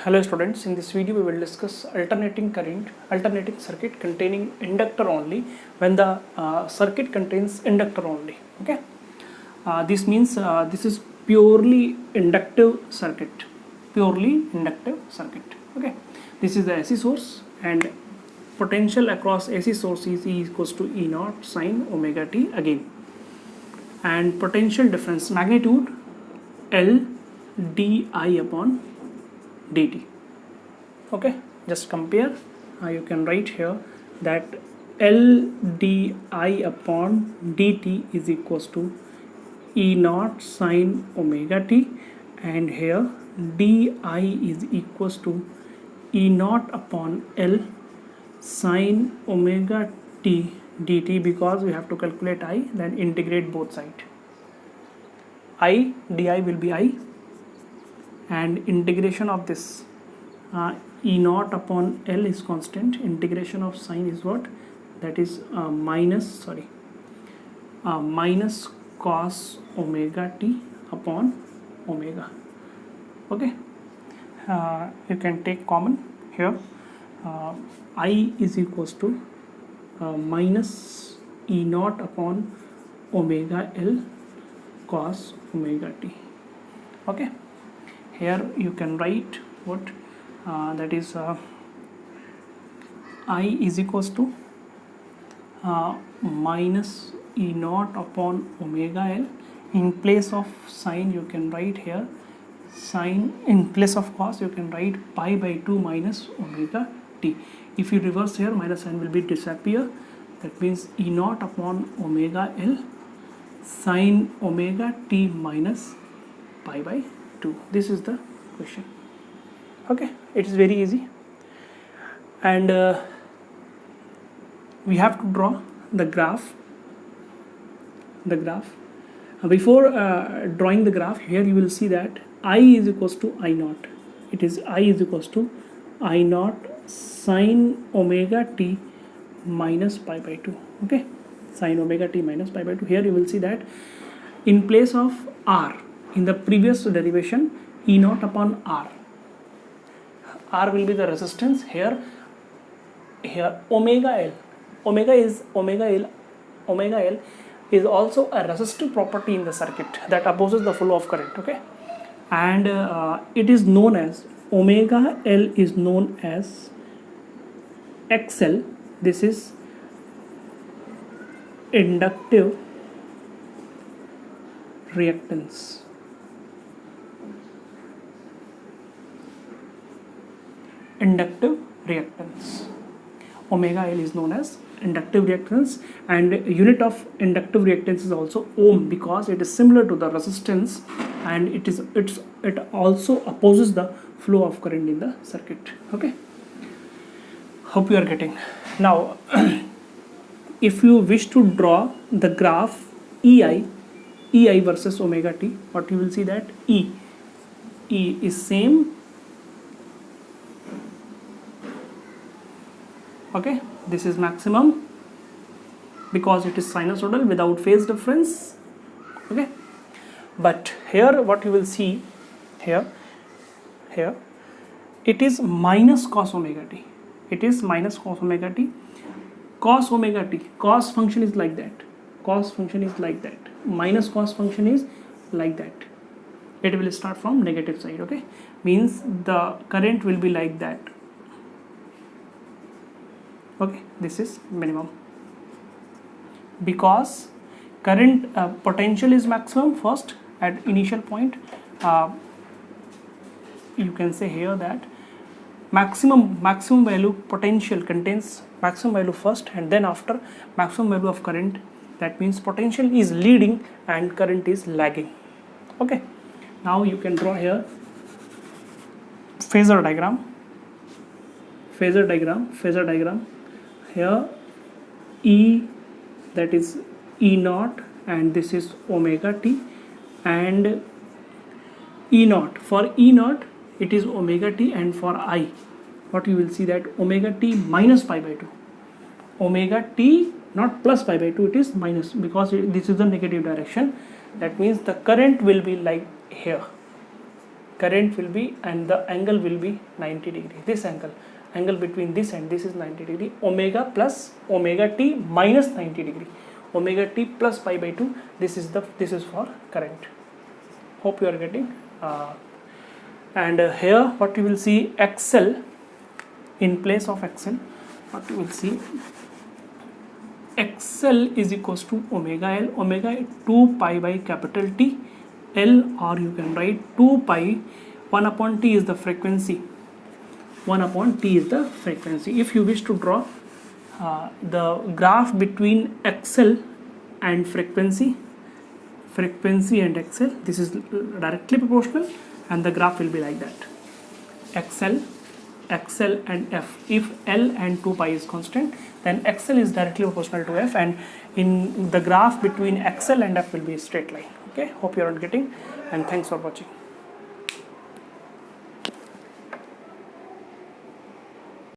Hello students, in this video we will discuss alternating circuit containing inductor only when the circuit contains inductor only. Okay, this means this is purely inductive circuit. Okay, this is the AC source and potential across AC source is E equals to E naught sine omega t again, and potential difference magnitude L di upon dt. Okay, just compare. You can write here that L di upon dt is equals to E naught sine omega t, and here di is equals to E naught upon L sine omega t dt, because we have to calculate I, then integrate both sides. I di will be I, and integration of this E naught upon L is constant. Integration of sine is what? That is minus cos omega t upon omega. Okay, you can take common here. I is equals to minus E naught upon omega L cos omega t. Okay, here you can write what that is I is equals to minus E naught upon omega L. In place of sine you can write here sine, in place of cos you can write pi by 2 minus omega t. If you reverse here, minus sign will be disappear. That means E naught upon omega L sine omega t minus pi by 2. This is the question. Okay, it is very easy, and we have to draw the graph. Before drawing the graph, here you will see that I is equals to I naught. It is I is equals to I naught sine omega t minus pi by 2. Okay, sine omega t minus pi by 2. Here you will see that in place of r, in the previous derivation, E naught upon r will be the resistance. Here omega L is also a resistive property in the circuit that opposes the flow of current. Okay, and it is known as omega L is known as XL. This is inductive reactance. Omega L is known as inductive reactance, and unit of inductive reactance is also ohm, because it is similar to the resistance, and it also opposes the flow of current in the circuit. Okay, hope you are getting. Now if you wish to draw the graph EI versus omega t, what you will see that E is same. Okay, this is maximum because it is sinusoidal without phase difference. Okay, but here what you will see here it is minus cos omega t. It is minus cos omega t. Cos omega t, cos function is like that. Minus cos function is like that. It will start from negative side. Okay, means the current will be like that. Okay, this is minimum because current potential is maximum first at initial point. You can say here that maximum value potential contains maximum value first, and then after maximum value of current. That means potential is leading and current is lagging. Okay, now you can draw here phasor diagram. Here E, that is E naught, and this is omega t, and E naught, for E naught it is omega t, and for I what you will see that omega t minus pi by 2. Omega t not plus pi by 2, it is minus, because this is the negative direction. That means the current will be like here. current will be, and the angle will be 90 degree. This angle between this and this is 90 degree. Omega plus omega t minus 90 degree. Omega t plus pi by 2. This is for current. Hope you are getting. And here what you will see, XL, in place of XL, what you will see, XL is equals to omega L, omega 2 pi by capital T, L, or you can write 2 pi, 1 upon T is the frequency. 1 upon T is the frequency. If you wish to draw the graph between XL and frequency and XL, this is directly proportional, and the graph will be like that. XL and F. If L and 2 pi is constant, then XL is directly proportional to F, and in the graph between XL and F will be a straight line. Okay, hope you are getting, and thanks for watching.